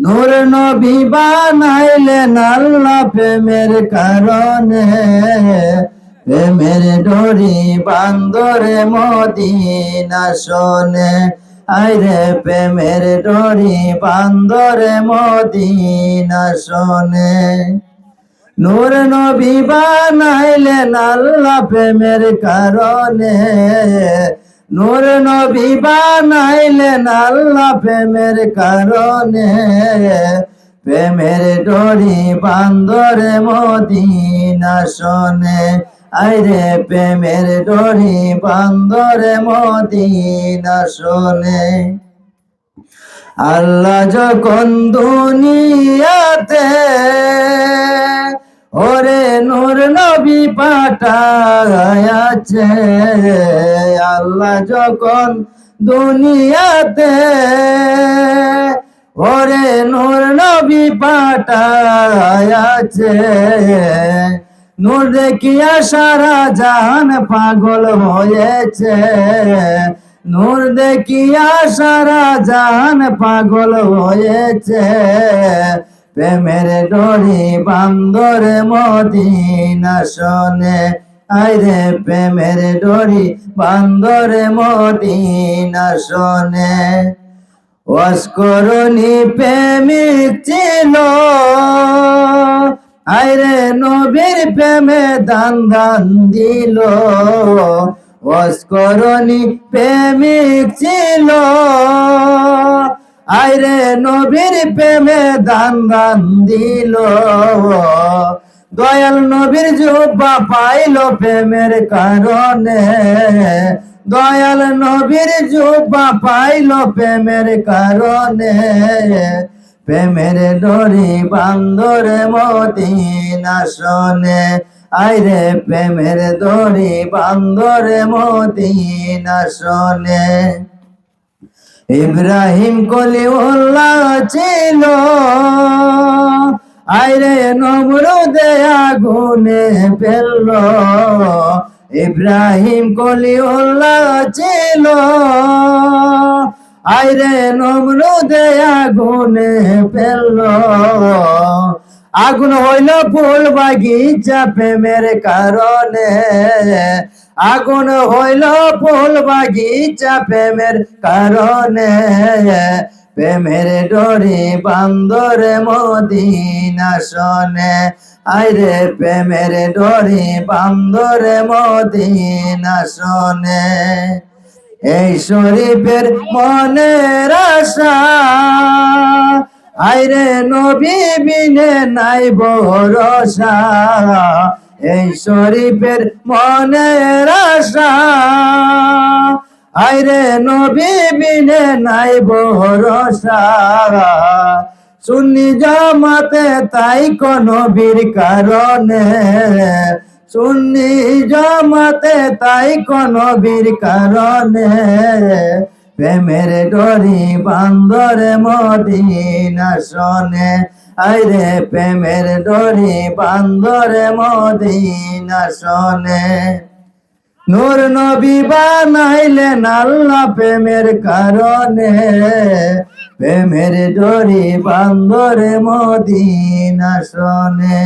নূর নবী বানাইলেন আল্লাহ প্রেমের কারণে, প্রেমের ডোরি বান্দরে মদিনা শোনে, আইরে প্রেমের ডোরি বান্দরে মদিনা শোনে। নূর নবী বানাইলেন আল্লাহ প্রেমের কারণে, নূর নবী বানাইলেন আল্লাহ প্রেমের কারণে, প্রেমের ডোরি বান্দরে মদিনা শোনে, আইরে প্রেমের ডোরি বান্দরে মদিনা শোনে। আল্লাহ যখন দুনিয়াতে ওরে নূর নবী পাঠায়াছে, আল্লাহ যখন দুনিয়াতে ওরে নূর নবী পাঠায়াছে, নূর দেখিয়া সারা জাহান পাগল হয়েছে, নূর দেখিয়া সারা জাহান পাগল হয়েছে, প্রেমের ডোরি বান্দরে মদিনা শোনে, আইরে প্রেমের ডোরি বান্দরে মদিনা শোনে। অস্করণী প্রেমিক ছিল, আইরে নবীর প্রেমে দান দান দিল, অস্করণী প্রেমিক ছিল, আইরে নবীর প্রেমে দান দান দিল, দয়াল নবীর জুব্বা পাইল প্রেমের কারণে, দয়াল নবীর জুব্বা পাইল প্রেমের কারণে, প্রেমের ডোরি বান্দরে মদিনা শোনে, আইরে প্রেমের ডোরি বান্দরে মদিনা শোনে। ইব্রাহিম কলিউল্লাহ ছিল, আইরে নমরুদে আগুনে ফেলল, ইব্রাহিম কলিউল্লাহ ছিল, আইরে নমরুদে আগুনে ফেলল, আগুন হইল ফুল বাগিচা প্রেমের কারণে, আগুন হইল ফুল বাগিচা প্রেমের কারণে, প্রেমের ডোরি বান্দরে মদিনা শোনে, আইরে প্রেমের ডোরি বান্দরে মদিনা শোনে। এই শরীফের মনের আশা, আইরে নবী বিনে নাই ভরসা, এই শরীফের মনের আশা, আইরে নবী বিনে নাই ভরসা, সুন্নি জামাতে তাই কোন নবীর কারণে, সুন্নি জামাতে তাই কোন নবীর কারণে, প্রেমের ডোরি বান্দরে মদিনা শোনে, আইরে প্রেমের ডোরি বান্দরে মদিনা শোনে। নূর নবী বানাইলেন আল্লাহ প্রেমের কারণে, প্রেমের ডোরি বান্দরে মদিনা শোনে।